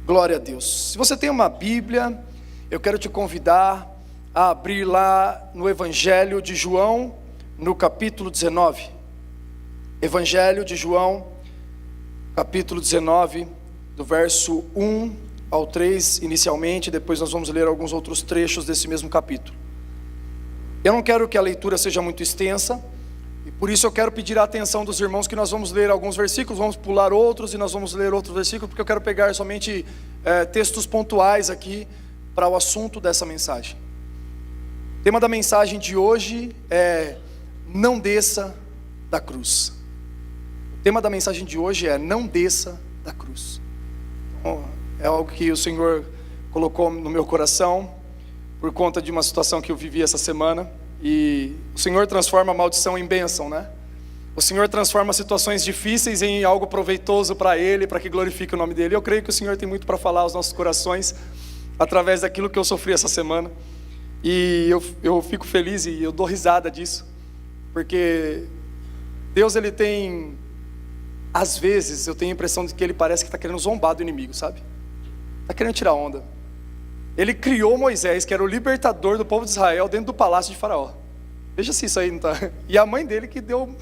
Glória a Deus. Se você tem uma Bíblia, eu quero te convidar a abrir lá no Evangelho de João, no capítulo 19. Evangelho de João, capítulo 19, do verso 1 ao 3 inicialmente, depois nós vamos ler alguns outros trechos desse mesmo capítulo. Eu não quero que a leitura seja muito extensa, e por isso eu quero pedir a atenção dos irmãos que nós vamos ler alguns versículos, vamos pular outros e nós vamos ler outros versículos, porque eu quero pegar somente textos pontuais aqui para o assunto dessa mensagem. O tema da mensagem de hoje é não desça da cruz. O tema da mensagem de hoje é não desça da cruz. Então, é algo que o Senhor colocou no meu coração por conta de uma situação que eu vivi essa semana. E o Senhor transforma a maldição em bênção, né? O Senhor transforma situações difíceis em algo proveitoso para Ele, para que glorifique o nome dEle. Eu creio que o Senhor tem muito para falar aos nossos corações, através daquilo que eu sofri essa semana. E eu fico feliz e eu dou risada disso, porque Deus, Ele tem, às vezes, eu tenho a impressão de que Ele parece que está querendo zombar do inimigo, sabe? Está querendo tirar onda. Ele criou Moisés, que era o libertador do povo de Israel, dentro do palácio de Faraó. Veja se isso aí não está. E a mãe dele que deu.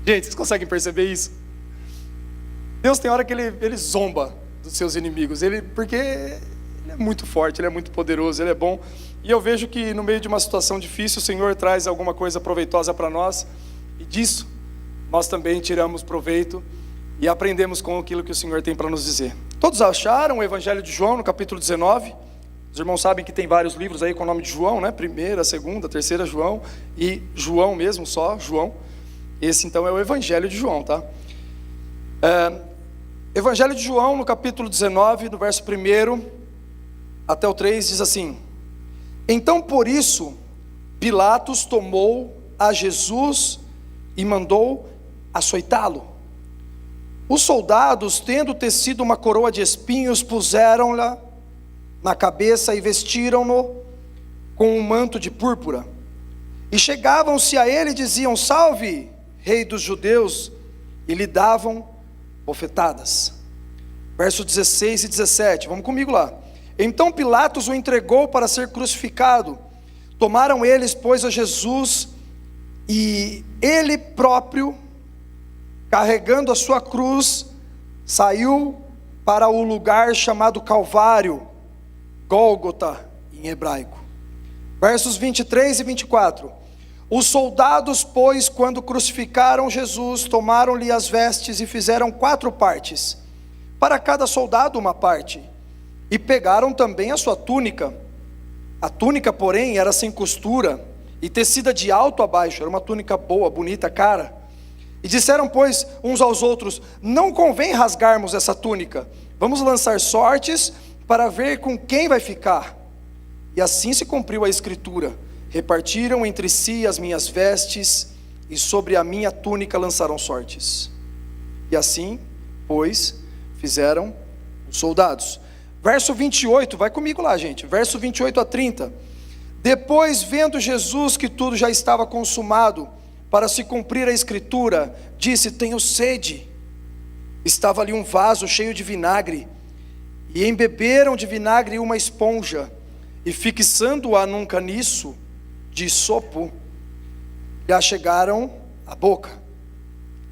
Gente, vocês conseguem perceber isso? Deus tem hora que ele zomba dos seus inimigos, porque Ele é muito forte, Ele é muito poderoso, Ele é bom. E eu vejo que no meio de uma situação difícil, o Senhor traz alguma coisa proveitosa para nós, e disso nós também tiramos proveito e aprendemos com aquilo que o Senhor tem para nos dizer. Todos acharam o Evangelho de João no capítulo 19? Os irmãos sabem que tem vários livros aí com o nome de João, né? Primeira, segunda, terceira João, e João mesmo, só João. Esse então é o Evangelho de João, tá? Evangelho de João no capítulo 19, no verso 1 até o 3, diz assim: Então por isso Pilatos tomou a Jesus e mandou açoitá-lo. Os soldados, tendo tecido uma coroa de espinhos, puseram-la na cabeça e vestiram-no com um manto de púrpura. E chegavam-se a ele e diziam: Salve, Rei dos Judeus, e lhe davam bofetadas. Versos 16 e 17, vamos comigo lá. Então Pilatos o entregou para ser crucificado. Tomaram eles, pois, a Jesus, e ele próprio, carregando a sua cruz, saiu para o lugar chamado Calvário, Gólgota em hebraico. Versos 23 e 24. Os soldados, pois, quando crucificaram Jesus, tomaram-lhe as vestes e fizeram 4 partes, para cada soldado uma parte, e pegaram também a sua túnica. A túnica, porém, era sem costura e tecida de alto a baixo, era uma túnica boa, bonita, cara. E disseram, pois, uns aos outros: Não convém rasgarmos essa túnica, vamos lançar sortes para ver com quem vai ficar. E assim se cumpriu a escritura: Repartiram entre si as minhas vestes, e sobre a minha túnica lançaram sortes. E assim, pois, fizeram os soldados. Verso 28, vai comigo lá, gente. Verso 28 a 30. Depois, vendo Jesus que tudo já estava consumado, para se cumprir a escritura, disse: Tenho sede. Estava ali um vaso cheio de vinagre, e embeberam de vinagre uma esponja, e fixando-a num caniço de sopo, lhe achegaram a boca.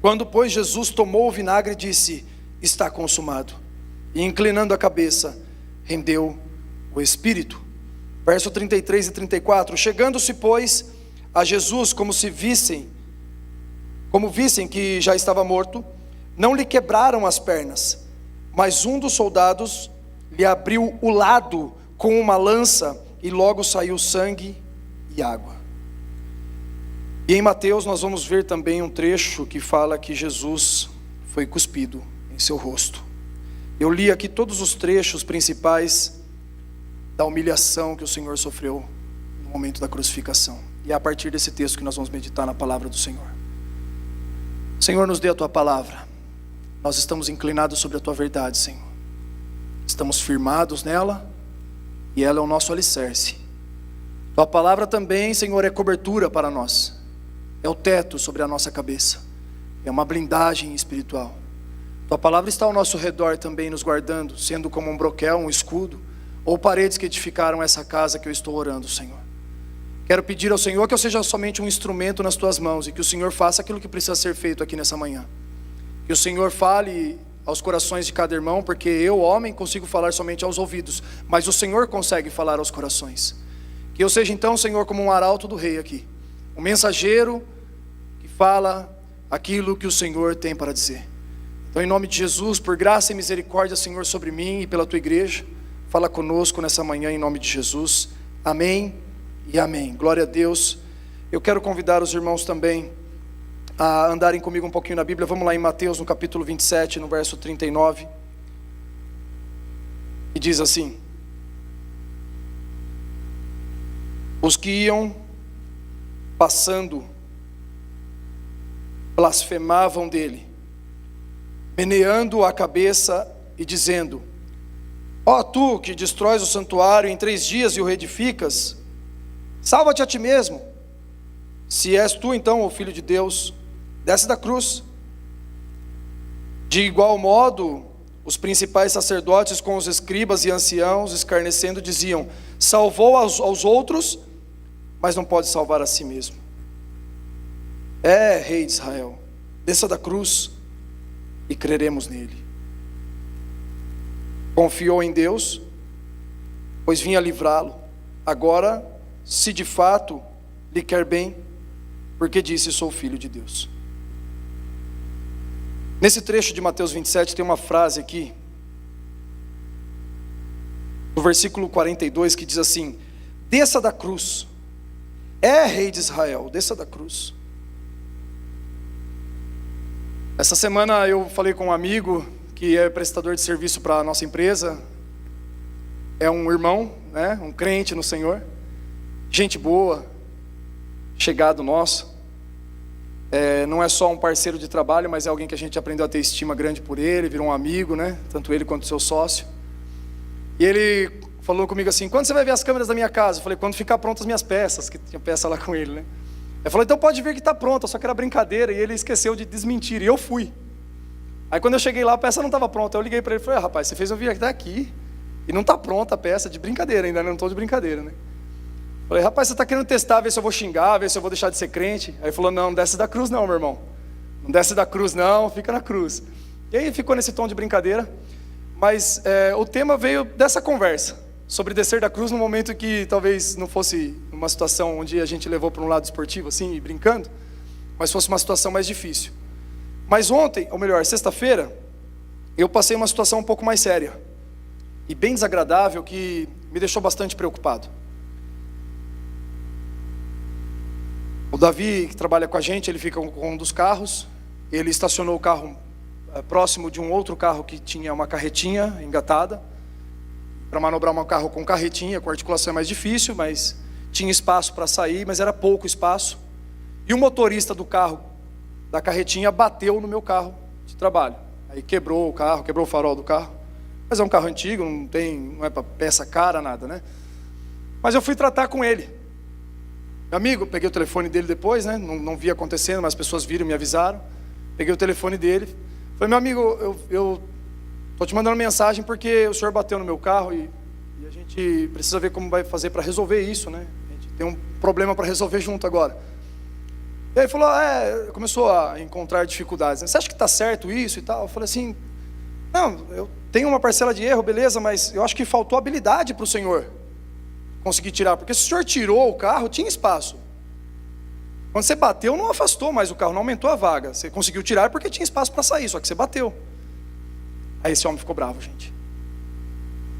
Quando, pois, Jesus tomou o vinagre, disse: Está consumado. E inclinando a cabeça, rendeu o espírito. Verso 33 e 34. Chegando-se, pois, a Jesus, como vissem que já estava morto, não lhe quebraram as pernas, mas um dos soldados lhe abriu o lado com uma lança, e logo saiu sangue e água. E em Mateus nós vamos ver também um trecho que fala que Jesus foi cuspido em seu rosto. Eu li aqui todos os trechos principais da humilhação que o Senhor sofreu no momento da crucificação. E é a partir desse texto que nós vamos meditar na palavra do Senhor. Senhor, nos dê a Tua palavra. Nós estamos inclinados sobre a Tua verdade, Senhor. Estamos firmados nela, e ela é o nosso alicerce. Tua palavra também, Senhor, é cobertura para nós. É o teto sobre a nossa cabeça. É uma blindagem espiritual. Tua palavra está ao nosso redor também, nos guardando, sendo como um broquel, um escudo, ou paredes que edificaram essa casa que eu estou orando, Senhor. Quero pedir ao Senhor que eu seja somente um instrumento nas tuas mãos e que o Senhor faça aquilo que precisa ser feito aqui nessa manhã. Que o Senhor fale aos corações de cada irmão, porque eu, homem, consigo falar somente aos ouvidos, mas o Senhor consegue falar aos corações. Que eu seja então, Senhor, como um arauto do rei aqui, um mensageiro que fala aquilo que o Senhor tem para dizer. Então, em nome de Jesus, por graça e misericórdia, Senhor, sobre mim e pela tua igreja, fala conosco nessa manhã, em nome de Jesus. Amém e amém. Glória a Deus. Eu quero convidar os irmãos também a andarem comigo um pouquinho na Bíblia. Vamos lá em Mateus, no capítulo 27, no verso 39. E diz assim: os que iam passando blasfemavam dele, meneando a cabeça e dizendo: ó tu que destróis o santuário em 3 dias e o reedificas, salva-te a ti mesmo. Se és tu então o Filho de Deus, desce da cruz. De igual modo, os principais sacerdotes com os escribas e anciãos, escarnecendo, diziam: salvou aos outros, mas não pode salvar a si mesmo. Rei de Israel, desça da cruz e creremos nele. Confiou em Deus, pois vinha livrá-lo. Agora, se de fato lhe quer bem, porque disse: sou filho de Deus. Nesse trecho de Mateus 27 tem uma frase aqui, no versículo 42, que diz assim: desça da cruz, Rei de Israel, desça da cruz. Essa semana eu falei com um amigo que é prestador de serviço para a nossa empresa, é um irmão, né, um crente no Senhor, gente boa, chegado nosso. Não é só um parceiro de trabalho, mas é alguém que a gente aprendeu a ter estima grande por ele, virou um amigo, né? Tanto ele quanto seu sócio. E ele falou comigo assim: quando você vai ver as câmeras da minha casa? Eu falei: quando ficar prontas as minhas peças, que tinha peça lá com ele, né? Ele falou: então pode ver que está pronta, só que era brincadeira. E ele esqueceu de desmentir, e eu fui. Aí quando eu cheguei lá, a peça não estava pronta. Eu liguei para ele e falei: rapaz, você fez eu vir até aqui e não está pronta a peça, de brincadeira ainda, não estou de brincadeira, né? Falei: rapaz, você está querendo testar, ver se eu vou xingar, ver se eu vou deixar de ser crente? Aí ele falou: não desce da cruz não, meu irmão. Não desce da cruz não, fica na cruz. E aí ficou nesse tom de brincadeira. Mas o tema veio dessa conversa, sobre descer da cruz, num momento que talvez não fosse uma situação onde a gente levou para um lado esportivo, assim, brincando, mas fosse uma situação mais difícil. Mas ontem, ou melhor, sexta-feira, eu passei uma situação um pouco mais séria e bem desagradável, que me deixou bastante preocupado. O Davi, que trabalha com a gente, ele fica com um dos carros. Ele estacionou o carro próximo de um outro carro que tinha uma carretinha engatada. Para manobrar um carro com carretinha, com articulação é mais difícil, mas tinha espaço para sair, mas era pouco espaço. E o motorista do carro, da carretinha, bateu no meu carro de trabalho. Aí quebrou o carro, quebrou o farol do carro. Mas é um carro antigo, não é para peça cara, nada, né? Mas eu fui tratar com ele. Meu amigo, peguei o telefone dele depois, né? Não vi acontecendo, mas as pessoas viram, me avisaram. Peguei o telefone dele. Falei: meu amigo, eu estou te mandando mensagem porque o senhor bateu no meu carro e a gente precisa ver como vai fazer para resolver isso, né? A gente tem um problema para resolver junto agora. E aí ele falou: começou a encontrar dificuldades, né? Você acha que está certo isso e tal? Eu falei assim: não, eu tenho uma parcela de erro, beleza, mas eu acho que faltou habilidade para o senhor conseguir tirar, porque se o senhor tirou o carro, tinha espaço. Quando você bateu, não afastou mais o carro, não aumentou a vaga. Você conseguiu tirar porque tinha espaço para sair, só que você bateu. Aí esse homem ficou bravo, gente.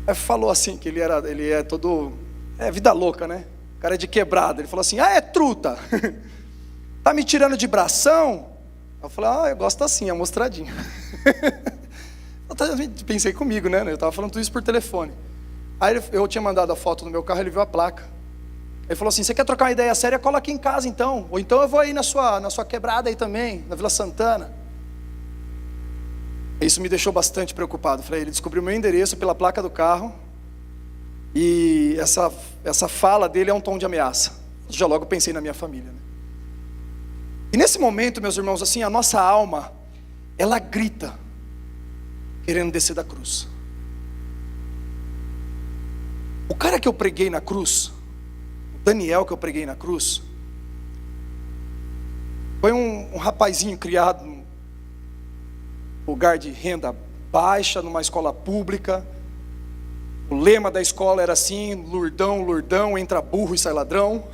Aí falou assim, que ele é todo... vida louca, né? O cara é de quebrada. Ele falou assim: é truta. Tá me tirando de bração? Eu falei: eu gosto assim, amostradinho. Eu pensei comigo, né? Eu estava falando tudo isso por telefone. Aí eu tinha mandado a foto do meu carro, ele viu a placa. Ele falou assim: você quer trocar uma ideia séria? Cola aqui em casa então. Ou então eu vou aí na sua quebrada aí também, na Vila Santana. Isso me deixou bastante preocupado. Falei: ele descobriu meu endereço pela placa do carro. E essa fala dele é um tom de ameaça. Já logo pensei na minha família, né? E nesse momento, meus irmãos, assim, a nossa alma, ela grita. querendo descer da cruz. O cara que eu preguei na cruz, o Daniel que eu preguei na cruz, foi um rapazinho criado num lugar de renda baixa, numa escola pública. O lema da escola era assim: Lurdão, Lurdão, entra burro e sai ladrão.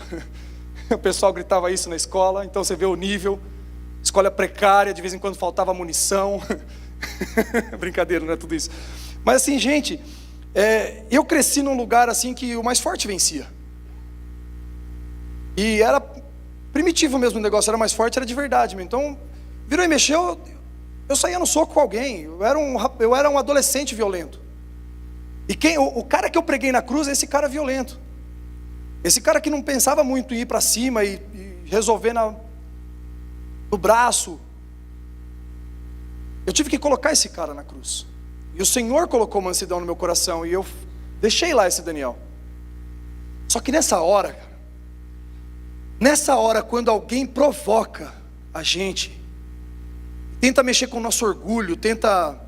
O pessoal gritava isso na escola. Então você vê o nível. Escola precária, de vez em quando faltava munição. Brincadeira, não é tudo isso. Mas assim, gente, eu cresci num lugar assim que o mais forte vencia. E era primitivo mesmo o negócio, era mais forte, era de verdade. Então, virou e mexeu, eu saía no soco com alguém. Eu era um adolescente violento. E o cara que eu preguei na cruz é esse cara violento. Esse cara que não pensava muito em ir para cima e resolver no braço. Eu tive que colocar esse cara na cruz. E o Senhor colocou mansidão no meu coração. E eu deixei lá esse Daniel. Só que nessa hora, quando alguém provoca a gente, tenta mexer com o nosso orgulho, tenta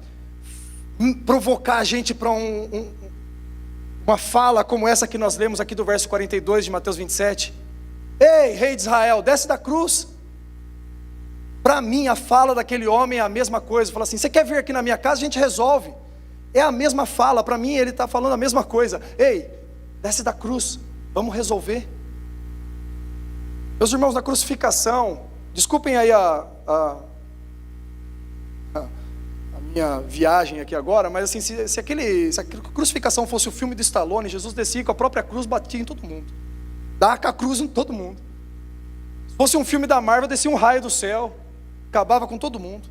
provocar a gente para uma fala como essa que nós lemos aqui do verso 42 de Mateus 27. Ei, rei de Israel, desce da cruz. Para mim a fala daquele homem é a mesma coisa. Fala assim: você quer vir aqui na minha casa, a gente resolve. É a mesma fala, para mim ele está falando a mesma coisa. Ei, desce da cruz, vamos resolver. Meus irmãos, na crucificação, desculpem aí a minha viagem aqui agora, mas assim, se a crucificação fosse o filme de Stallone, Jesus descia com a própria cruz, batia em todo mundo, dava com a cruz em todo mundo. Se fosse um filme da Marvel, descia um raio do céu, acabava com todo mundo.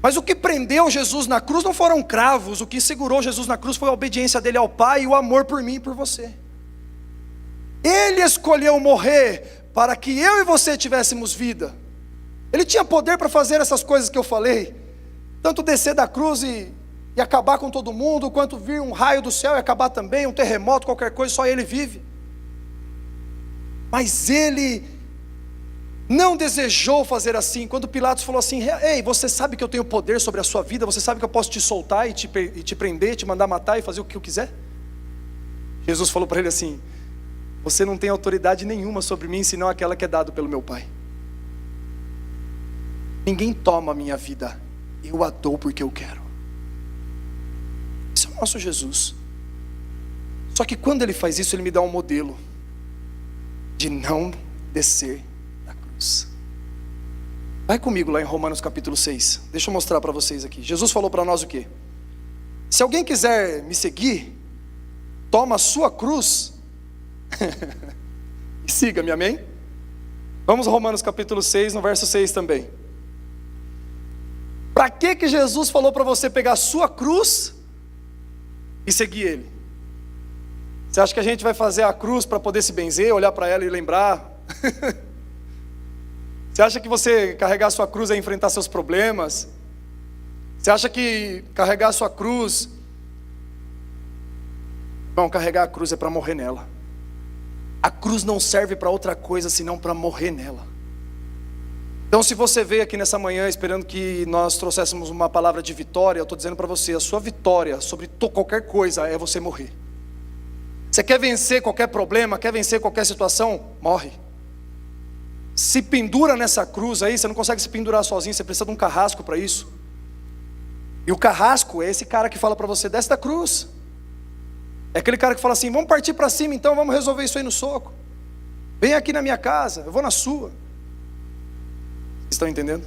Mas o que prendeu Jesus na cruz não foram cravos, o que segurou Jesus na cruz foi a obediência dele ao Pai e o amor por mim e por você. Ele escolheu morrer para que eu e você tivéssemos vida. Ele tinha poder para fazer essas coisas que eu falei, tanto descer da cruz e acabar com todo mundo, quanto vir um raio do céu e acabar também, um terremoto, qualquer coisa, só ele vive. Mas ele não desejou fazer assim. Quando Pilatos falou assim: ei, você sabe que eu tenho poder sobre a sua vida, você sabe que eu posso te soltar e te prender, te mandar matar e fazer o que eu quiser? Jesus falou para ele assim: você não tem autoridade nenhuma sobre mim, senão aquela que é dada pelo meu Pai. Ninguém toma a minha vida, eu a dou porque eu quero. Esse é o nosso Jesus. Só que quando ele faz isso, ele me dá um modelo de não descer da cruz. Vai comigo lá em Romanos capítulo 6. Deixa eu mostrar para vocês aqui. Jesus falou para nós o quê? Se alguém quiser me seguir, toma a sua cruz e siga-me, amém? Vamos a Romanos capítulo 6, no verso 6 também. Para que Jesus falou para você pegar a sua cruz e seguir Ele? Você acha que a gente vai fazer a cruz para poder se benzer, olhar para ela e lembrar? Você acha que você carregar a sua cruz é enfrentar seus problemas? Você acha que carregar a sua cruz... Não, carregar a cruz é para morrer nela. A cruz não serve para outra coisa senão para morrer nela. Então, se você veio aqui nessa manhã esperando que nós trouxéssemos uma palavra de vitória, eu estou dizendo para você: a sua vitória sobre qualquer coisa é você morrer. Você quer vencer qualquer problema, quer vencer qualquer situação? Morre. Se pendura nessa cruz aí. Você não consegue se pendurar sozinho, você precisa de um carrasco para isso. E o carrasco é esse cara que fala para você: desce da cruz. É aquele cara que fala assim: vamos partir para cima então, vamos resolver isso aí no soco. Vem aqui na minha casa, eu vou na sua. Vocês estão entendendo?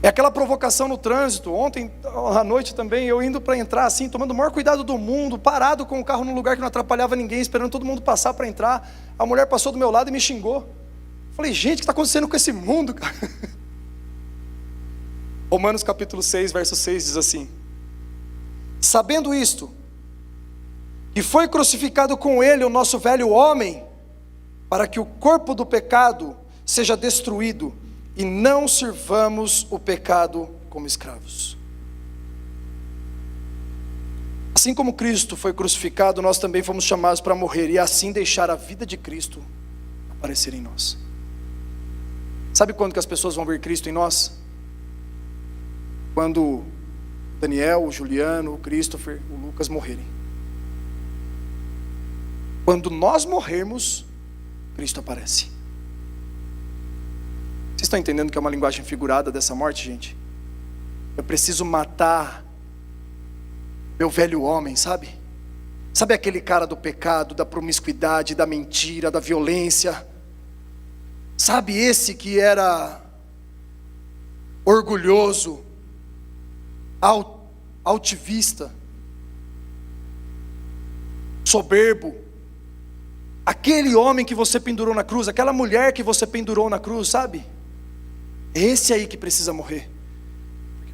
É aquela provocação no trânsito. Ontem à noite também, eu indo para entrar assim, tomando o maior cuidado do mundo, parado com o carro num lugar que não atrapalhava ninguém, esperando todo mundo passar para entrar. A mulher passou do meu lado e me xingou. Falei: gente, o que está acontecendo com esse mundo, cara? Romanos capítulo 6, verso 6 diz assim: sabendo isto, que foi crucificado com ele o nosso velho homem, para que o corpo do pecado seja destruído, e não sirvamos o pecado como escravos. Assim como Cristo foi crucificado, nós também fomos chamados para morrer, e assim deixar a vida de Cristo aparecer em nós. Sabe quando que as pessoas vão ver Cristo em nós? Quando Daniel, o Juliano, o Christopher, o Lucas morrerem. Quando nós morrermos, Cristo aparece. Vocês estão entendendo que é uma linguagem figurada dessa morte, gente? Eu preciso matar meu velho homem, sabe? Sabe aquele cara do pecado, da promiscuidade, da mentira, da violência? Sabe esse que era orgulhoso, altivista, soberbo? Aquele homem que você pendurou na cruz, aquela mulher que você pendurou na cruz, sabe? É esse aí que precisa morrer.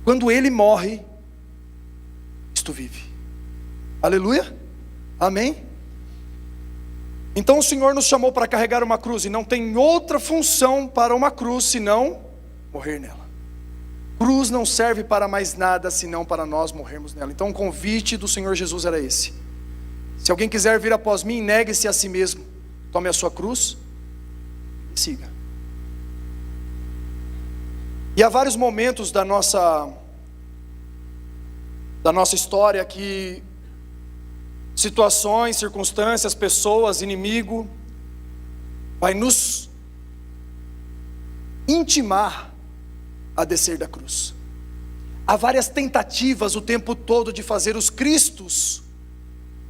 Quando ele morre, Cristo vive. Aleluia? Amém? Então o Senhor nos chamou para carregar uma cruz, e não tem outra função para uma cruz senão morrer nela. Cruz não serve para mais nada senão para nós morrermos nela. Então o convite do Senhor Jesus era esse: se alguém quiser vir após mim, negue-se a si mesmo, tome a sua cruz e siga. E há vários momentos da nossa história que situações, circunstâncias, pessoas, inimigo vai nos intimar a descer da cruz. Há várias tentativas o tempo todo de fazer os cristos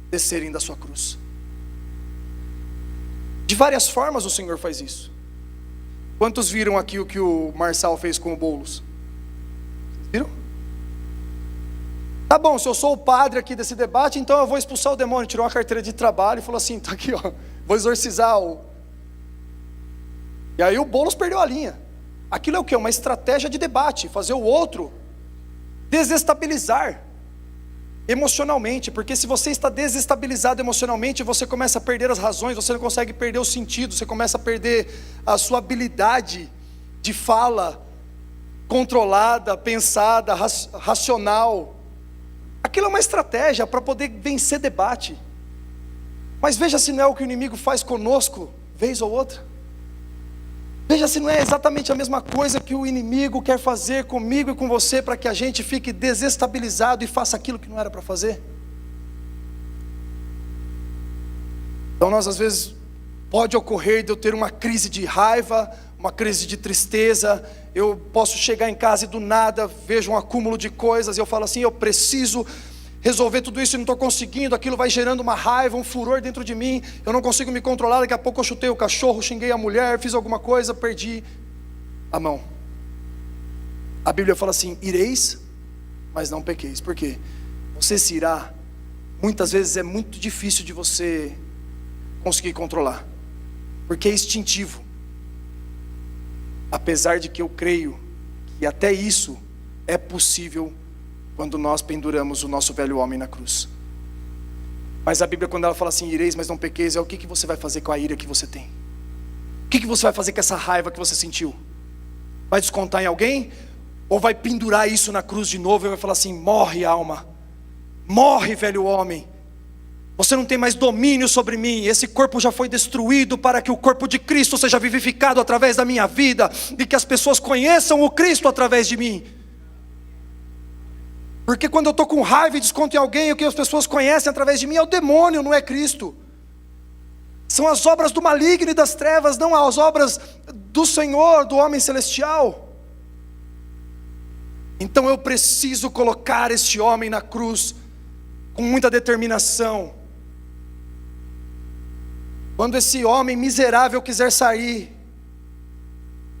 descerem da sua cruz. De várias formas o Senhor faz isso. Quantos viram aqui o que o Marçal fez com o Boulos? Viram? Tá bom, se eu sou o padre aqui desse debate, então eu vou expulsar o demônio. Tirou uma carteira de trabalho e falou assim: tá aqui, ó, vou exorcizar o... E aí o Boulos perdeu a linha. Aquilo é o quê? Uma estratégia de debate, fazer o outro desestabilizar emocionalmente, porque se você está desestabilizado emocionalmente, você começa a perder as razões, você não consegue perder o sentido, você começa a perder a sua habilidade de fala controlada, pensada, racional. Aquilo é uma estratégia para poder vencer debate. Mas veja se não é o que o inimigo faz conosco, vez ou outra. Veja se não é exatamente a mesma coisa que o inimigo quer fazer comigo e com você, para que a gente fique desestabilizado e faça aquilo que não era para fazer. Então nós às vezes, pode ocorrer de eu ter uma crise de raiva, uma crise de tristeza. Eu posso chegar em casa e do nada vejo um acúmulo de coisas, e eu falo assim: eu preciso resolver tudo isso e não estou conseguindo. Aquilo vai gerando uma raiva, um furor dentro de mim, eu não consigo me controlar. Daqui a pouco eu chutei o cachorro, xinguei a mulher, fiz alguma coisa, perdi a mão. A Bíblia fala assim: ireis, mas não pequeis. Por quê? Você se irá, muitas vezes é muito difícil de você conseguir controlar, porque é instintivo. Apesar de que eu creio que até isso é possível quando nós penduramos o nosso velho homem na cruz. Mas a Bíblia, quando ela fala assim: ireis, mas não pequeis, é o que você vai fazer com a ira que você tem? O que você vai fazer com essa raiva que você sentiu? Vai descontar em alguém? Ou vai pendurar isso na cruz de novo e vai falar assim: morre alma, morre velho homem, você não tem mais domínio sobre mim, esse corpo já foi destruído para que o corpo de Cristo seja vivificado através da minha vida, e que as pessoas conheçam o Cristo através de mim. Porque quando eu estou com raiva e desconto em alguém, o que as pessoas conhecem através de mim é o demônio, não é Cristo. São as obras do maligno e das trevas, não as obras do Senhor, do homem celestial. Então eu preciso colocar este homem na cruz com muita determinação. Quando esse homem miserável quiser sair,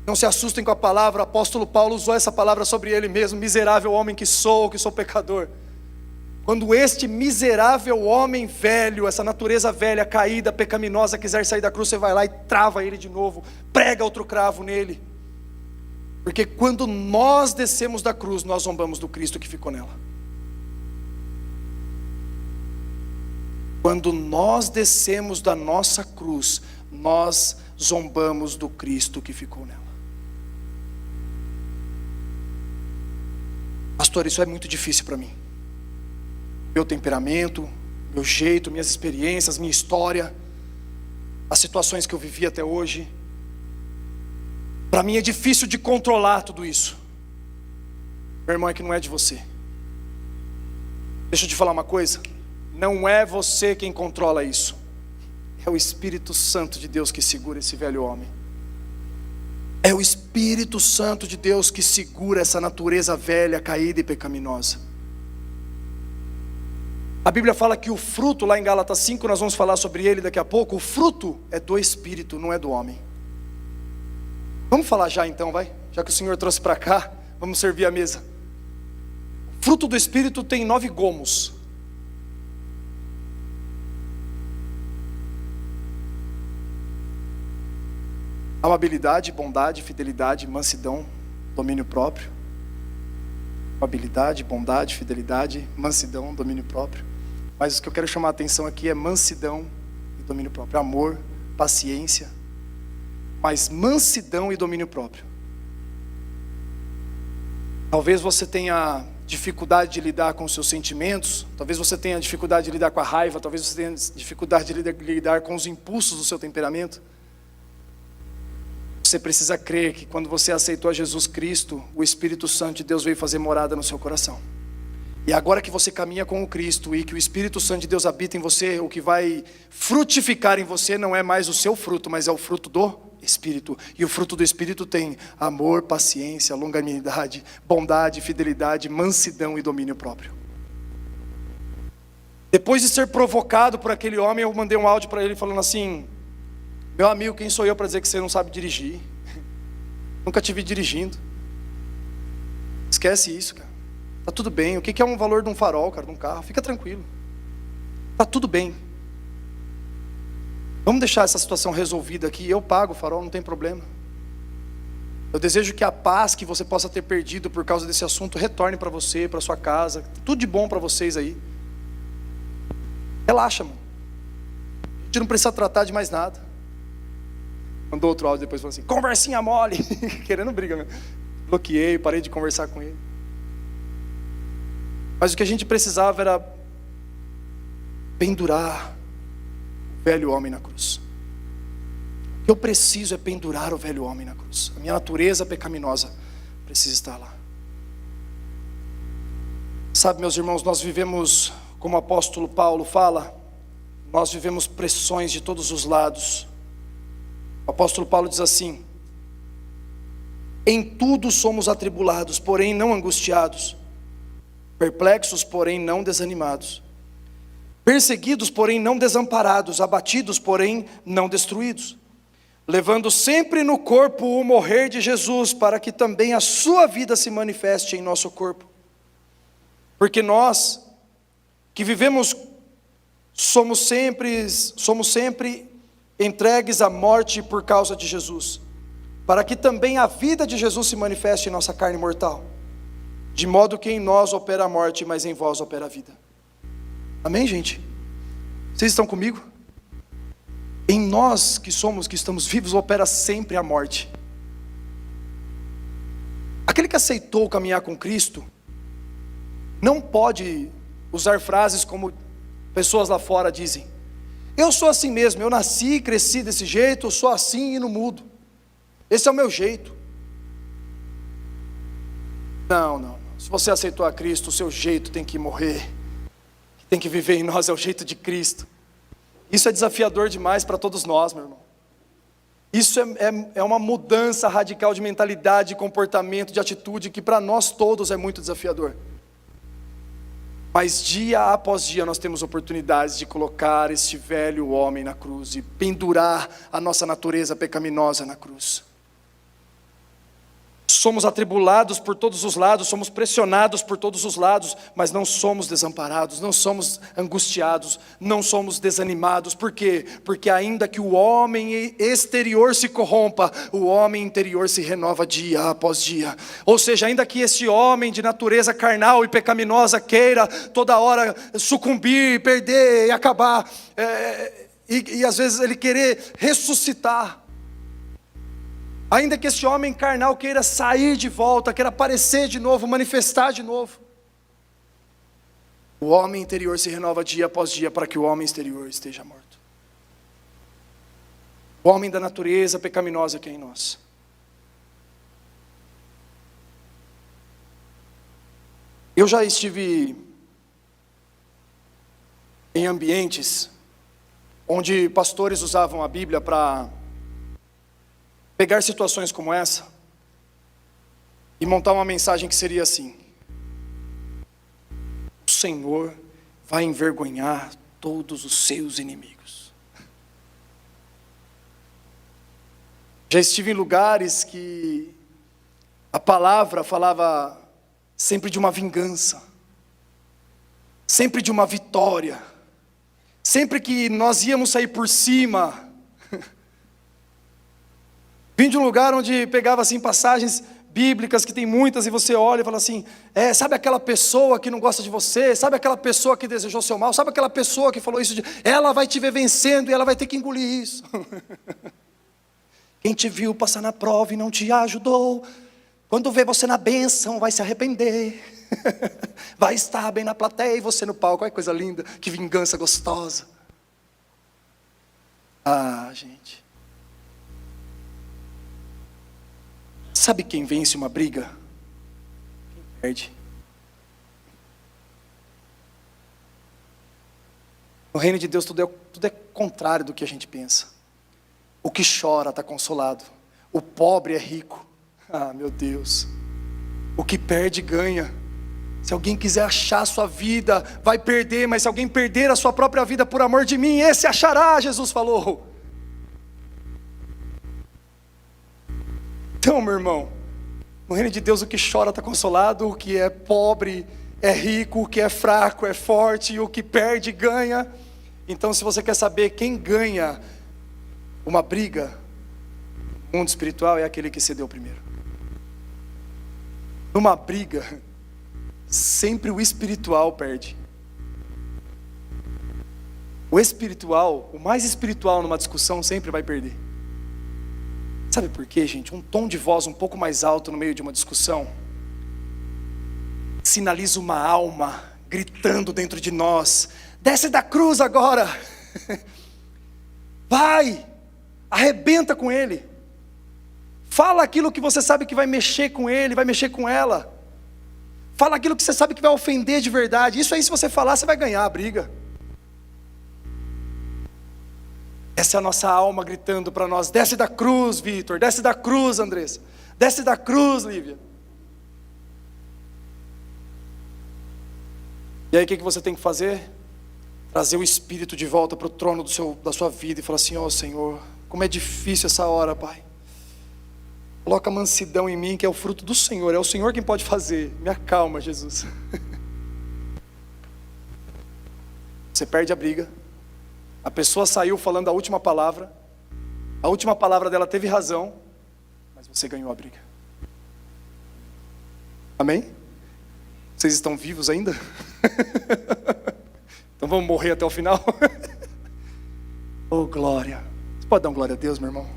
não se assustem com a palavra, o apóstolo Paulo usou essa palavra sobre ele mesmo: miserável homem que sou pecador. Quando este miserável homem velho, essa natureza velha, caída, pecaminosa, quiser sair da cruz, você vai lá e trava ele de novo, prega outro cravo nele. Porque quando nós descemos da cruz, nós zombamos do Cristo que ficou nela. Quando nós descemos da nossa cruz, nós zombamos do Cristo que ficou nela. Pastor, isso é muito difícil para mim. Meu temperamento, meu jeito, minhas experiências, minha história, as situações que eu vivi até hoje, para mim é difícil de controlar tudo isso. Meu irmão, é que não é de você. Deixa eu te falar uma coisa, não é você quem controla isso, é o Espírito Santo de Deus que segura esse velho homem. É o Espírito Santo de Deus que segura essa natureza velha, caída e pecaminosa. A Bíblia fala que o fruto, lá em Gálatas 5, nós vamos falar sobre ele daqui a pouco, o fruto é do Espírito, não é do homem. Vamos falar já então, vai? Já que o Senhor trouxe para cá, vamos servir a mesa. O fruto do Espírito tem 9 gomos. Amabilidade, bondade, fidelidade, mansidão, domínio próprio. Amabilidade, bondade, fidelidade, mansidão, domínio próprio. Mas o que eu quero chamar a atenção aqui é mansidão e domínio próprio. Amor, paciência, mas mansidão e domínio próprio. Talvez você tenha dificuldade de lidar com os seus sentimentos, talvez você tenha dificuldade de lidar com a raiva, talvez você tenha dificuldade de lidar com os impulsos do seu temperamento. Você precisa crer que quando você aceitou a Jesus Cristo, o Espírito Santo de Deus veio fazer morada no seu coração. E agora que você caminha com o Cristo e que o Espírito Santo de Deus habita em você, o que vai frutificar em você não é mais o seu fruto, mas é o fruto do Espírito. E o fruto do Espírito tem amor, paciência, longanimidade, bondade, fidelidade, mansidão e domínio próprio. Depois de ser provocado por aquele homem, eu mandei um áudio para ele falando assim: meu amigo, quem sou eu para dizer que você não sabe dirigir? Nunca te vi dirigindo. Esquece isso, cara. Tá tudo bem. O que é um valor de um farol, cara, de um carro? Fica tranquilo. Tá tudo bem. Vamos deixar essa situação resolvida aqui. Eu pago o farol, não tem problema. Eu desejo que a paz que você possa ter perdido por causa desse assunto retorne para você, para sua casa. Tudo de bom para vocês aí. Relaxa, mano. A gente não precisa tratar de mais nada. Mandou outro áudio depois, falou assim: conversinha mole. Querendo briga mesmo. Bloqueei, parei de conversar com ele. Mas o que a gente precisava era pendurar o velho homem na cruz. O que eu preciso é pendurar o velho homem na cruz. A minha natureza pecaminosa precisa estar lá. Sabe, meus irmãos, nós vivemos, como o apóstolo Paulo fala, nós vivemos pressões de todos os lados. O apóstolo Paulo diz assim: em tudo somos atribulados, porém não angustiados, perplexos, porém não desanimados, perseguidos, porém não desamparados, abatidos, porém não destruídos, levando sempre no corpo o morrer de Jesus, para que também a sua vida se manifeste em nosso corpo. Porque nós que vivemos somos sempre entregues à morte por causa de Jesus, para que também a vida de Jesus se manifeste em nossa carne mortal, de modo que em nós opera a morte, mas em vós opera a vida. Amém, gente? Vocês estão comigo? Em nós que estamos vivos, opera sempre a morte. Aquele que aceitou caminhar com Cristo não pode usar frases como pessoas lá fora dizem: eu sou assim mesmo, eu nasci e cresci desse jeito, eu sou assim e não mudo. Esse é o meu jeito. Não. Se você aceitou a Cristo, o seu jeito tem que morrer. O que tem que viver em nós é o jeito de Cristo. Isso é desafiador demais para todos nós, meu irmão. Isso é uma mudança radical de mentalidade, de comportamento, de atitude, que para nós todos é muito desafiador. Mas dia após dia nós temos oportunidades de colocar este velho homem na cruz e pendurar a nossa natureza pecaminosa na cruz. Somos atribulados por todos os lados, somos pressionados por todos os lados, mas não somos desamparados, não somos angustiados, não somos desanimados. Por quê? Porque ainda que o homem exterior se corrompa, o homem interior se renova dia após dia. Ou seja, ainda que esse homem de natureza carnal e pecaminosa queira toda hora sucumbir, perder e acabar, e às vezes ele querer ressuscitar, ainda que esse homem carnal queira sair de volta, queira aparecer de novo, manifestar de novo, o homem interior se renova dia após dia para que o homem exterior esteja morto. O homem da natureza pecaminosa que é em nós. Eu já estive em ambientes onde pastores usavam a Bíblia para pegar situações como essa e montar uma mensagem que seria assim: o Senhor vai envergonhar todos os seus inimigos. Já estive em lugares que a palavra falava sempre de uma vingança, sempre de uma vitória, sempre que nós íamos sair por cima. Vim de um lugar onde pegava assim passagens bíblicas, que tem muitas, e você olha e fala assim: sabe aquela pessoa que não gosta de você, sabe aquela pessoa que desejou seu mal, sabe aquela pessoa que falou isso, ela vai te ver vencendo e ela vai ter que engolir isso. Quem te viu passar na prova e não te ajudou, quando vê você na bênção vai se arrepender. Vai estar bem na plateia e você no palco. Olha que coisa linda, que vingança gostosa. Ah, gente, sabe quem vence uma briga? Quem perde. No reino de Deus tudo é contrário do que a gente pensa. O que chora está consolado, o pobre é rico. Ah, meu Deus, o que perde ganha. Se alguém quiser achar a sua vida, vai perder, mas se alguém perder a sua própria vida por amor de mim, esse achará, Jesus falou. Então, meu irmão, no reino de Deus o que chora está consolado, o que é pobre é rico, o que é fraco é forte, e o que perde ganha. Então, se você quer saber quem ganha uma briga no mundo espiritual, é aquele que cedeu primeiro. Numa briga, sempre o espiritual perde. O espiritual, o mais espiritual numa discussão sempre vai perder. Sabe por quê, gente? Um tom de voz um pouco mais alto no meio de uma discussão sinaliza uma alma gritando dentro de nós: desce da cruz agora. Vai, arrebenta com ele. Fala aquilo que você sabe que vai mexer com ele, vai mexer com ela. Fala aquilo que você sabe que vai ofender de verdade. Isso aí, se você falar, você vai ganhar a briga. Essa é a nossa alma gritando para nós: desce da cruz, Vitor, desce da cruz, Andressa, desce da cruz, Lívia. E aí o que você tem que fazer? Trazer o Espírito de volta para o trono da sua vida e falar assim: ó Senhor, como é difícil essa hora, Pai. Coloca mansidão em mim, que é o fruto do Senhor, é o Senhor quem pode fazer. Me acalma, Jesus. Você perde a briga. A pessoa saiu falando a última palavra dela teve razão, mas você ganhou a briga. Amém? Vocês estão vivos ainda? Então vamos morrer até o final? Oh, glória. Você pode dar uma glória a Deus, meu irmão?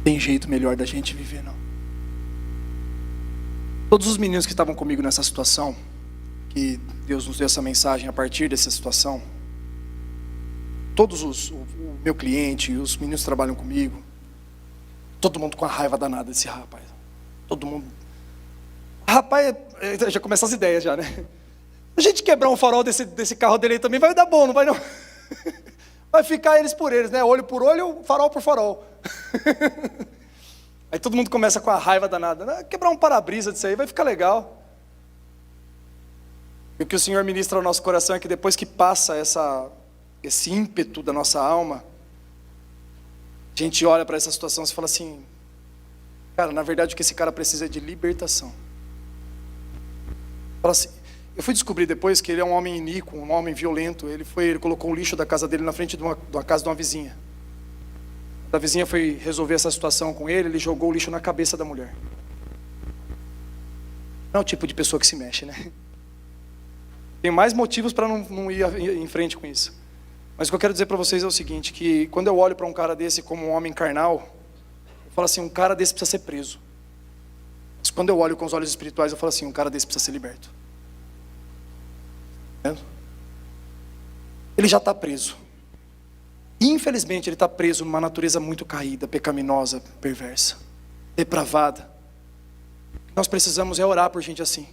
Tem jeito melhor da gente viver, não. Todos os meninos que estavam comigo nessa situação, que Deus nos deu essa mensagem a partir dessa situação, o meu cliente e os meninos que trabalham comigo, todo mundo com a raiva danada desse rapaz. Todo mundo. Rapaz, já começa as ideias já, né? A gente quebrar um farol desse carro dele aí também vai dar bom, não vai não? Vai ficar eles por eles, né? Olho por olho, farol por farol. Aí todo mundo começa com a raiva danada. Quebrar um para-brisa disso aí vai ficar legal. E o que o Senhor ministra ao nosso coração é que depois que passa esse ímpeto da nossa alma, a gente olha para essa situação e fala assim: cara, na verdade o que esse cara precisa é de libertação. Fala assim, eu fui descobrir depois que ele é um homem iníquo, um homem violento. Ele colocou um lixo da casa dele na frente de uma casa de uma vizinha. A vizinha foi resolver essa situação com ele jogou o lixo na cabeça da mulher. Não é o tipo de pessoa que se mexe, né? Tem mais motivos para não ir em frente com isso. Mas o que eu quero dizer para vocês é o seguinte, que quando eu olho para um cara desse como um homem carnal, eu falo assim: um cara desse precisa ser preso. Mas quando eu olho com os olhos espirituais, eu falo assim: um cara desse precisa ser liberto. Ele já está preso. Infelizmente ele está preso numa natureza muito caída, pecaminosa, perversa, depravada. O que nós precisamos é orar por gente assim.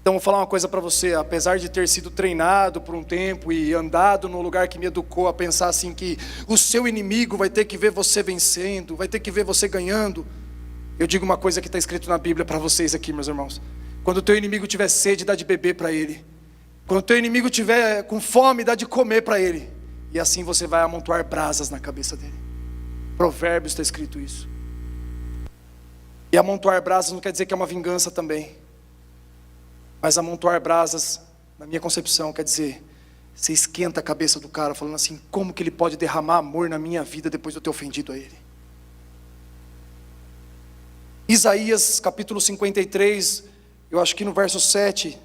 Então vou falar uma coisa para você, apesar de ter sido treinado por um tempo e andado no lugar que me educou a pensar assim que o seu inimigo vai ter que ver você vencendo, vai ter que ver você ganhando, eu digo uma coisa que está escrito na Bíblia para vocês aqui, meus irmãos. Quando o teu inimigo tiver sede, dá de beber para ele. Quando o teu inimigo tiver com fome, dá de comer para ele. E assim você vai amontoar brasas na cabeça dele. Provérbios está escrito isso. E amontoar brasas não quer dizer que é uma vingança também. Mas amontoar brasas, na minha concepção, quer dizer, você esquenta a cabeça do cara, falando assim, como que ele pode derramar amor na minha vida depois de eu ter ofendido a ele? Isaías capítulo 53, eu acho que no verso 7,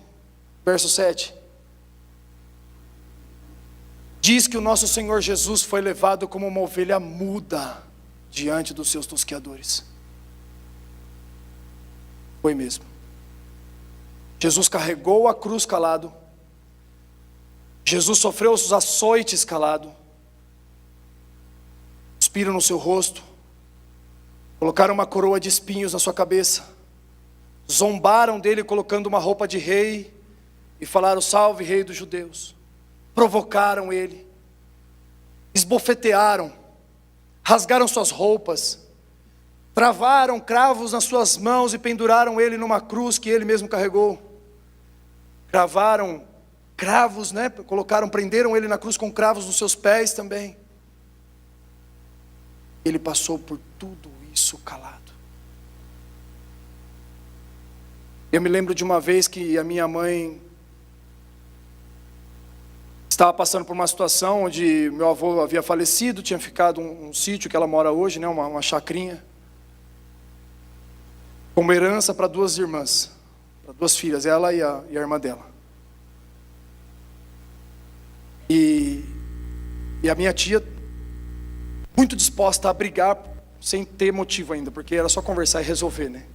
diz que o nosso Senhor Jesus foi levado como uma ovelha muda diante dos seus tosqueadores. Foi mesmo. Jesus carregou a cruz calado. Jesus sofreu os açoites calado. Cuspiram no seu rosto. Colocaram uma coroa de espinhos na sua cabeça. Zombaram dele colocando uma roupa de rei. E falaram, salve rei dos judeus. Provocaram ele. Esbofetearam. Rasgaram suas roupas. Travaram cravos nas suas mãos e penduraram ele numa cruz que ele mesmo carregou. Cravaram cravos, prenderam ele na cruz com cravos nos seus pés também. Ele passou por tudo isso calado. Eu me lembro de uma vez que a minha mãe estava passando por uma situação onde meu avô havia falecido, tinha ficado um sítio que ela mora hoje, uma chacrinha, como herança para 2 irmãs, para 2 filhas, ela e a irmã dela. E a minha tia, muito disposta a brigar, sem ter motivo ainda, porque era só conversar e resolver,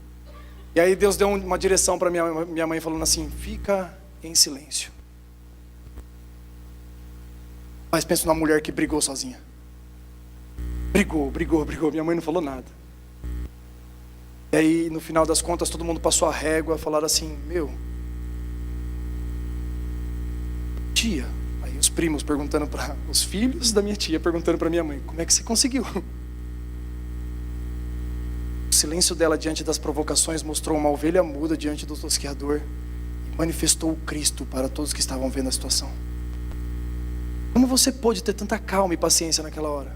E aí Deus deu uma direção para minha mãe, falando assim, fica em silêncio. Mas penso numa mulher que brigou sozinha. Brigou, minha mãe não falou nada. E aí, no final das contas, todo mundo passou a régua, falaram assim, tia, aí os primos perguntando para os filhos da minha tia, perguntando para minha mãe, como é que você conseguiu? O silêncio dela diante das provocações mostrou uma ovelha muda diante do tosqueador e manifestou o Cristo para todos que estavam vendo a situação. Como você pôde ter tanta calma e paciência naquela hora?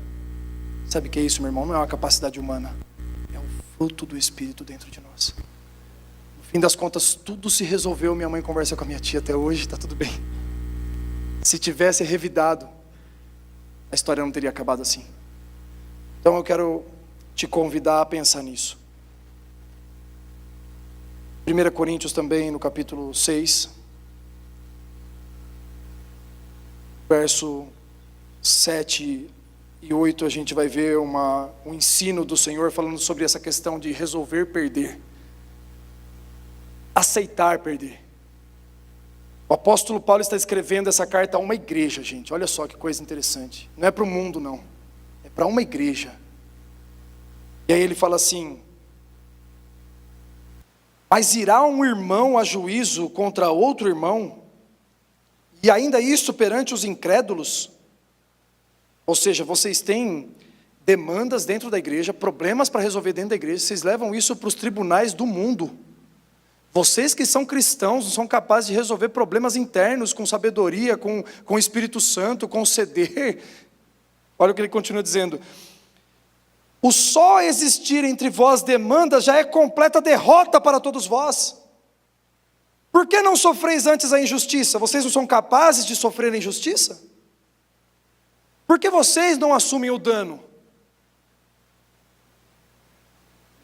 Sabe o que é isso, meu irmão? Não é uma capacidade humana. Fruto do Espírito dentro de nós. No fim das contas, tudo se resolveu. Minha mãe conversa com a minha tia até hoje, está tudo bem. Se tivesse revidado, a história não teria acabado assim. Então eu quero te convidar a pensar nisso. 1 Coríntios também, no capítulo 6, verso 7 e 8, a gente vai ver um ensino do Senhor falando sobre essa questão de resolver perder. Aceitar perder. O apóstolo Paulo está escrevendo essa carta a uma igreja, gente. Olha só que coisa interessante. Não é para o mundo, não. É para uma igreja. E aí ele fala assim, mas irá um irmão a juízo contra outro irmão? E ainda isso perante os incrédulos? Ou seja, vocês têm demandas dentro da igreja, problemas para resolver dentro da igreja, vocês levam isso para os tribunais do mundo. Vocês que são cristãos não são capazes de resolver problemas internos com sabedoria, com o Espírito Santo, com ceder. Olha o que ele continua dizendo. O só existir entre vós demandas já é completa derrota para todos vós. Por que não sofreis antes a injustiça? Vocês não são capazes de sofrer a injustiça? Por que vocês não assumem o dano?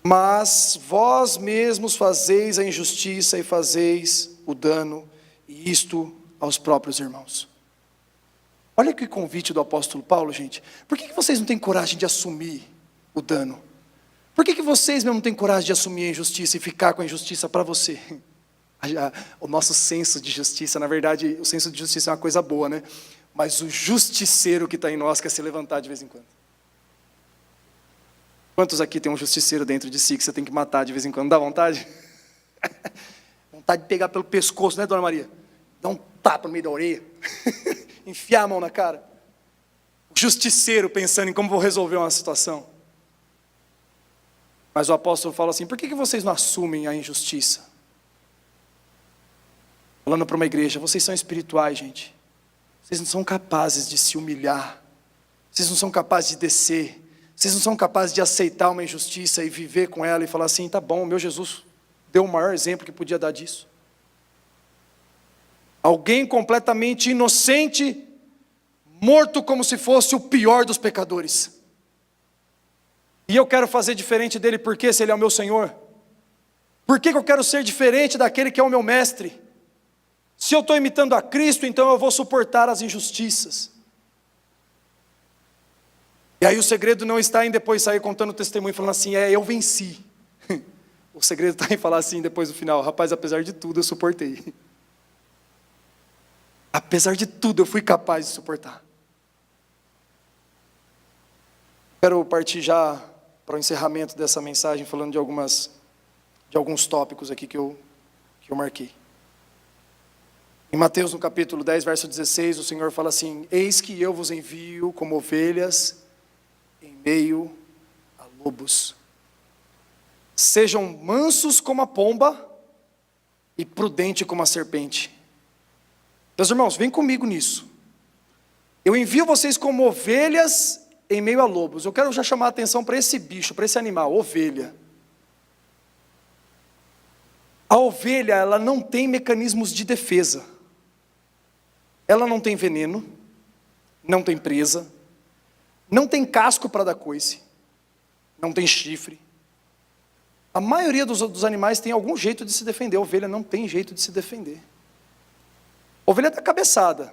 Mas vós mesmos fazeis a injustiça e fazeis o dano, e isto aos próprios irmãos. Olha que convite do apóstolo Paulo, gente. Por que vocês não têm coragem de assumir o dano? Por que vocês mesmo não têm coragem de assumir a injustiça e ficar com a injustiça para você? O nosso senso de justiça, na verdade, o senso de justiça é uma coisa boa, Mas o justiceiro que está em nós quer se levantar de vez em quando. Quantos aqui tem um justiceiro dentro de si que você tem que matar de vez em quando? Dá vontade? Vontade de pegar pelo pescoço, né, dona Maria? Dar um tapa no meio da orelha. Enfiar a mão na cara. O justiceiro pensando em como vou resolver uma situação. Mas o apóstolo fala assim, por que vocês não assumem a injustiça? Falando para uma igreja, vocês são espirituais, gente. Vocês não são capazes de se humilhar. Vocês não são capazes de descer. Vocês não são capazes de aceitar uma injustiça e viver com ela e falar assim, tá bom, meu Jesus deu o maior exemplo que podia dar disso. Alguém completamente inocente, morto como se fosse o pior dos pecadores. E eu quero fazer diferente dele, porque se ele é o meu Senhor? Por que eu quero ser diferente daquele que é o meu mestre? Se eu estou imitando a Cristo, então eu vou suportar as injustiças. E aí o segredo não está em depois sair contando o testemunho, falando assim, eu venci. O segredo está em falar assim depois no final, rapaz, apesar de tudo eu suportei. Apesar de tudo eu fui capaz de suportar. Quero partir já para o encerramento dessa mensagem, falando de alguns tópicos aqui que eu marquei. Em Mateus, no capítulo 10, verso 16, o Senhor fala assim, eis que eu vos envio como ovelhas em meio a lobos. Sejam mansos como a pomba e prudentes como a serpente. Meus irmãos, vem comigo nisso. Eu envio vocês como ovelhas em meio a lobos. Eu quero já chamar a atenção para esse bicho, para esse animal, ovelha. A ovelha, ela não tem mecanismos de defesa. Ela não tem veneno, não tem presa, não tem casco para dar coice, não tem chifre. A maioria dos animais tem algum jeito de se defender, a ovelha não tem jeito de se defender. A ovelha dá cabeçada.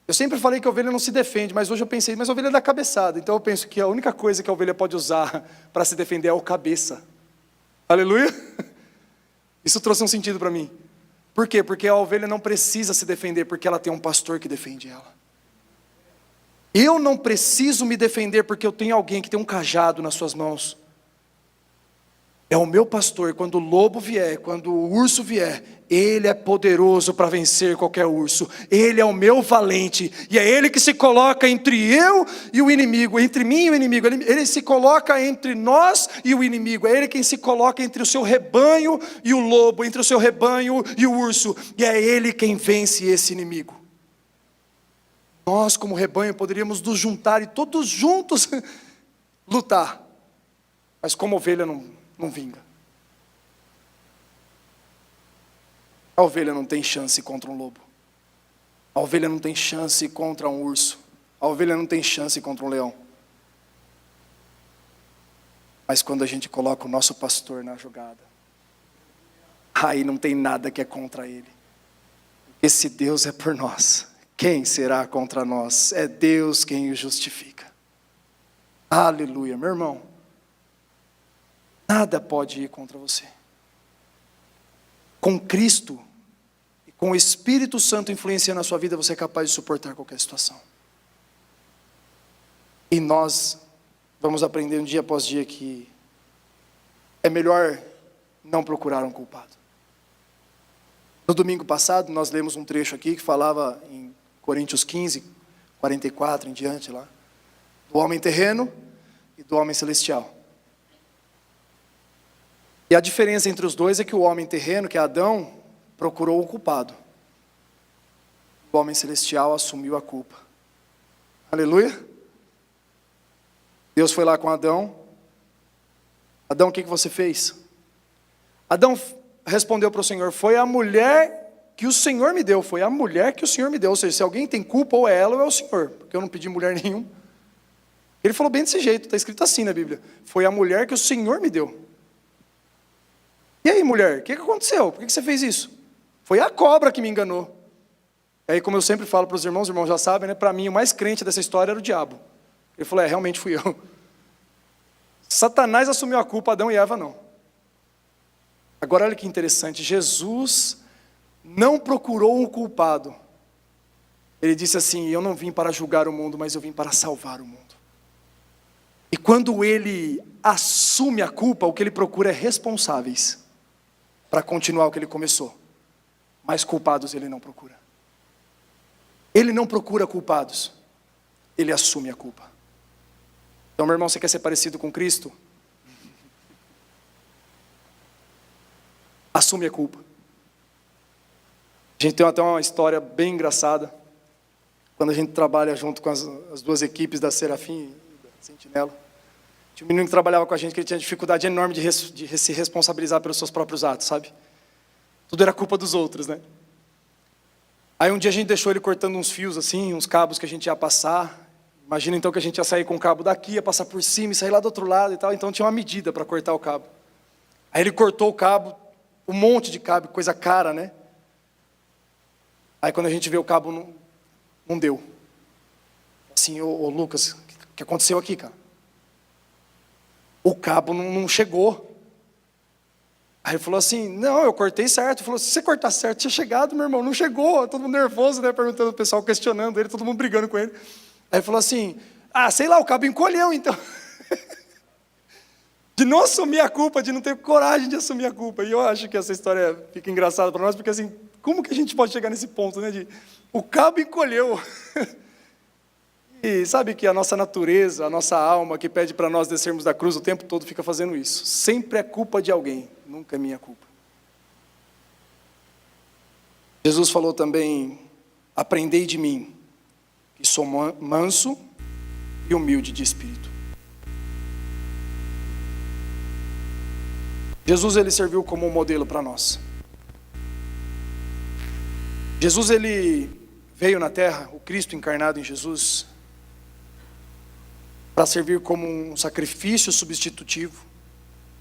Eu sempre falei que a ovelha não se defende, mas hoje eu pensei, mas a ovelha dá cabeçada. Então eu penso que a única coisa que a ovelha pode usar para se defender é o cabeça. Aleluia? Isso trouxe um sentido para mim. Por quê? Porque a ovelha não precisa se defender, porque ela tem um pastor que defende ela. Eu não preciso me defender porque eu tenho alguém que tem um cajado nas suas mãos. É o meu pastor, quando o lobo vier, quando o urso vier, ele é poderoso para vencer qualquer urso. Ele é o meu valente, e é ele que se coloca entre eu e o inimigo, entre mim e o inimigo. Ele se coloca entre nós e o inimigo. É ele quem se coloca entre o seu rebanho e o lobo, entre o seu rebanho e o urso. E é ele quem vence esse inimigo. Nós, como rebanho, poderíamos nos juntar e todos juntos lutar. Mas como ovelha não vinga. A ovelha não tem chance contra um lobo. A ovelha não tem chance contra um urso. A ovelha não tem chance contra um leão. Mas quando a gente coloca o nosso pastor na jogada, aí não tem nada que é contra ele. Esse Deus é por nós. Quem será contra nós? É Deus quem o justifica. Aleluia, meu irmão. Nada pode ir contra você. Com Cristo e com o Espírito Santo influenciando a sua vida, você é capaz de suportar qualquer situação. E nós vamos aprender dia após dia que é melhor não procurar um culpado. No domingo passado, nós lemos um trecho aqui que falava em Coríntios 15, 44 em diante lá, do homem terreno e do homem celestial. E a diferença entre os dois é que o homem terreno, que é Adão, procurou o culpado. O homem celestial assumiu a culpa. Aleluia? Deus foi lá com Adão. Adão, o que você fez? Adão respondeu para o Senhor, foi a mulher que o Senhor me deu. Foi a mulher que o Senhor me deu. Ou seja, se alguém tem culpa, ou é ela ou é o Senhor. Porque eu não pedi mulher nenhuma. Ele falou bem desse jeito, está escrito assim na Bíblia. Foi a mulher que o Senhor me deu. E aí, mulher, o que aconteceu? Por que você fez isso? Foi a cobra que me enganou. E aí, como eu sempre falo para os irmãos já sabem, né? Para mim, o mais crente dessa história era o diabo. Ele falou, realmente fui eu. Satanás assumiu a culpa, Adão e Eva não. Agora, olha que interessante, Jesus não procurou um culpado. Ele disse assim, eu não vim para julgar o mundo, mas eu vim para salvar o mundo. E quando ele assume a culpa, o que ele procura é responsáveis. para continuar o que ele começou. Mas culpados ele não procura. Ele não procura culpados. Ele assume a culpa. Então, meu irmão, você quer ser parecido com Cristo? Assume a culpa. A gente tem até uma história bem engraçada. Quando a gente trabalha junto com as duas equipes da Serafim e da Sentinela. Tinha um menino que trabalhava com a gente que ele tinha dificuldade enorme de se responsabilizar pelos seus próprios atos, sabe? Tudo era culpa dos outros, né? Aí um dia a gente deixou ele cortando uns fios assim, uns cabos que a gente ia passar. Imagina então que a gente ia sair com o cabo daqui, ia passar por cima e sair lá do outro lado e tal. Então tinha uma medida para cortar o cabo. Aí ele cortou o cabo, um monte de cabo, coisa cara, né? Aí quando a gente vê o cabo, não deu. Assim, ô Lucas, o que aconteceu aqui, cara? O cabo não chegou. Aí ele falou assim, não, eu cortei certo. Ele falou, se você cortar certo, tinha chegado, meu irmão, não chegou. Todo mundo nervoso, né, perguntando, o pessoal questionando ele, todo mundo brigando com ele. Aí ele falou assim, sei lá, o cabo encolheu então. De não assumir a culpa, de não ter coragem de assumir a culpa. E eu acho que essa história fica engraçada para nós, porque assim, como que a gente pode chegar nesse ponto, né, de o cabo encolheu. E sabe que a nossa natureza, a nossa alma, que pede para nós descermos da cruz o tempo todo, fica fazendo isso. Sempre é culpa de alguém, nunca é minha culpa. Jesus falou também, aprendei de mim, que sou manso e humilde de espírito. Jesus, ele serviu como um modelo para nós. Jesus, ele veio na terra, o Cristo encarnado em Jesus, para servir como um sacrifício substitutivo,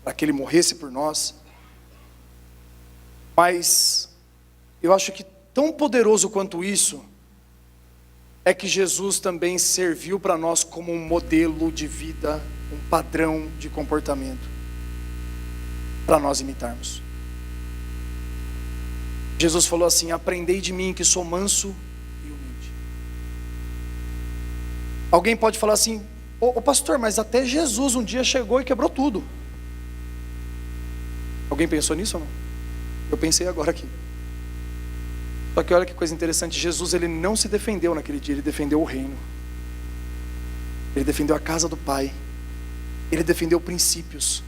para que ele morresse por nós. Mas eu acho que tão poderoso quanto isso, é que Jesus também serviu para nós como um modelo de vida, um padrão de comportamento, para nós imitarmos. Jesus falou assim, aprendei de mim que sou manso e humilde. Alguém pode falar assim, ô pastor, mas até Jesus um dia chegou e quebrou tudo. Alguém pensou nisso ou não? Eu pensei agora aqui. Só que olha que coisa interessante, Jesus, ele não se defendeu naquele dia, ele defendeu o reino. Ele defendeu a casa do Pai. Ele defendeu princípios.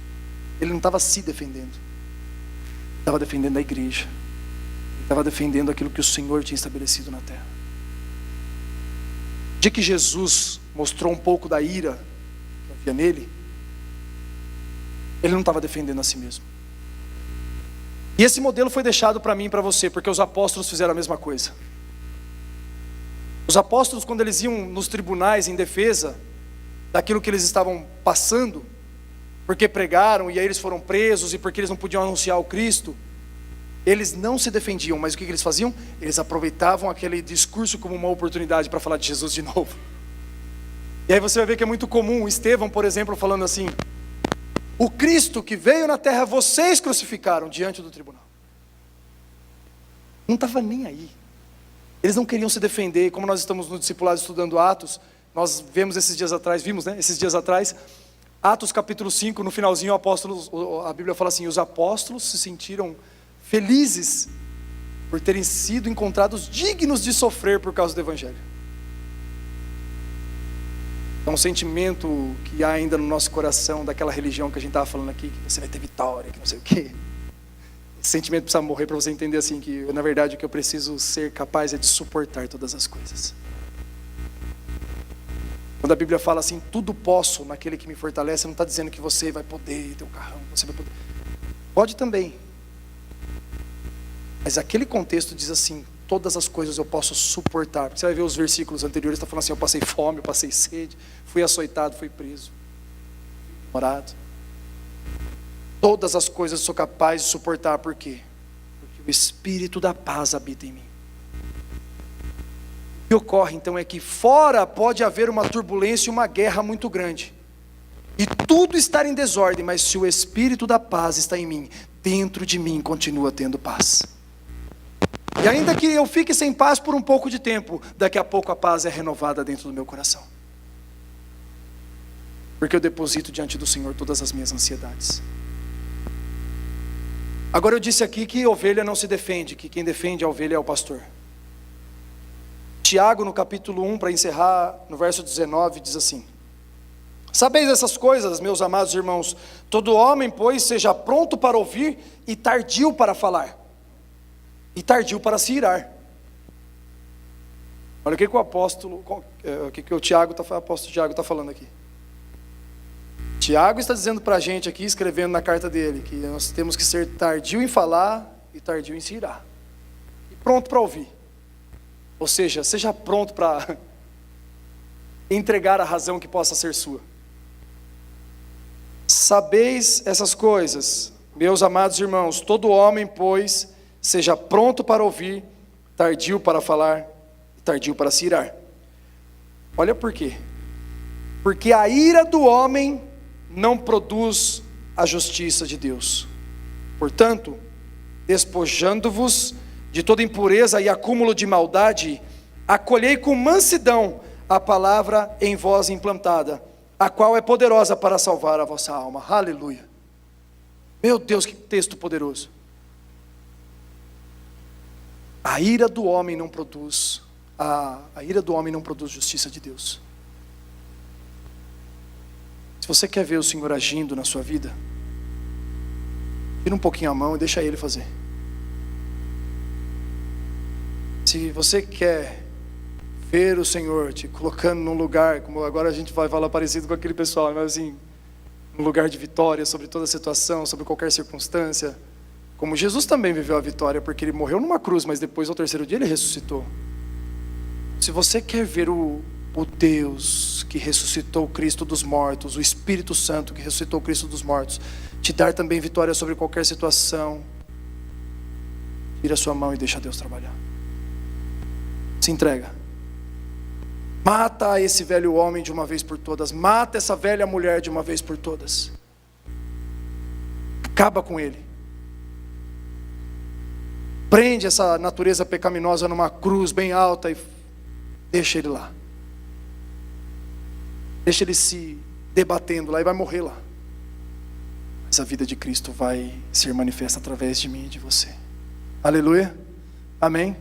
Ele não estava se defendendo. Ele estava defendendo a igreja. Ele estava defendendo aquilo que o Senhor tinha estabelecido na terra. O dia que Jesus mostrou um pouco da ira que havia nele, ele não estava defendendo a si mesmo. E esse modelo foi deixado para mim e para você, porque os apóstolos fizeram a mesma coisa. Os apóstolos, quando eles iam nos tribunais em defesa daquilo que eles estavam passando, porque pregaram e aí eles foram presos e porque eles não podiam anunciar o Cristo, eles não se defendiam, mas o que eles faziam? Eles aproveitavam aquele discurso como uma oportunidade para falar de Jesus de novo. E aí você vai ver que é muito comum, Estevão, por exemplo, falando assim, o Cristo que veio na terra, vocês crucificaram diante do tribunal. Não estava nem aí. Eles não queriam se defender. Como nós estamos no discipulado estudando Atos, nós vimos esses dias atrás, Atos capítulo 5, no finalzinho, a Bíblia fala assim, os apóstolos se sentiram felizes por terem sido encontrados dignos de sofrer por causa do Evangelho. É um sentimento que há ainda no nosso coração, daquela religião que a gente estava falando aqui, que você vai ter vitória, que não sei o quê. Esse sentimento precisa morrer para você entender assim, que na verdade o que eu preciso ser capaz é de suportar todas as coisas. Quando a Bíblia fala assim, tudo posso naquele que me fortalece, não está dizendo que você vai poder ter um carrão, você vai poder. Pode também. Mas aquele contexto diz assim, todas as coisas eu posso suportar. Porque você vai ver os versículos anteriores, está falando assim, eu passei fome, eu passei sede, fui açoitado, fui preso, morado. Todas as coisas eu sou capaz de suportar, por quê? Porque o Espírito da paz habita em mim. O que ocorre então é que fora pode haver uma turbulência e uma guerra muito grande. E tudo estar em desordem, mas se o Espírito da paz está em mim, dentro de mim continua tendo paz. E ainda que eu fique sem paz por um pouco de tempo, daqui a pouco a paz é renovada dentro do meu coração. Porque eu deposito diante do Senhor todas as minhas ansiedades. Agora eu disse aqui que ovelha não se defende, que quem defende a ovelha é o pastor. Tiago, no capítulo 1, para encerrar, no verso 19, diz assim: sabeis essas coisas, meus amados irmãos, todo homem, pois, seja pronto para ouvir e tardio para falar, e tardio para se irar. Olha o que o apóstolo, o que o apóstolo Tiago está falando aqui. Tiago está dizendo para a gente aqui, escrevendo na carta dele, que nós temos que ser tardio em falar e tardio em se irar, e pronto para ouvir. Ou seja, seja pronto para entregar a razão que possa ser sua. Sabeis essas coisas, meus amados irmãos, todo homem, pois, seja pronto para ouvir, tardio para falar, tardio para se irar. Olha por quê. Porque a ira do homem não produz a justiça de Deus. Portanto, despojando-vos de toda impureza e acúmulo de maldade, acolhei com mansidão a palavra em vós implantada, a qual é poderosa para salvar a vossa alma. Aleluia. Meu Deus, que texto poderoso. A ira do homem não produz a ira do homem não produz justiça de Deus. Se você quer ver o Senhor agindo na sua vida, tira um pouquinho a mão e deixa Ele fazer. Se você quer ver o Senhor te colocando num lugar, como agora a gente vai falar parecido com aquele pessoal, mas assim, num lugar de vitória sobre toda a situação, sobre qualquer circunstância, como Jesus também viveu a vitória, porque Ele morreu numa cruz, mas depois ao terceiro dia Ele ressuscitou. Se você quer ver o Deus que ressuscitou Cristo dos mortos, o Espírito Santo que ressuscitou Cristo dos mortos, te dar também vitória sobre qualquer situação, tira a sua mão e deixa Deus trabalhar. Se entrega. Mata esse velho homem de uma vez por todas. Mata essa velha mulher de uma vez por todas. Acaba com ele. Prende essa natureza pecaminosa numa cruz bem alta e deixa ele lá. Deixa ele se debatendo lá e vai morrer lá. Mas a vida de Cristo vai ser manifesta através de mim e de você. Aleluia. Amém.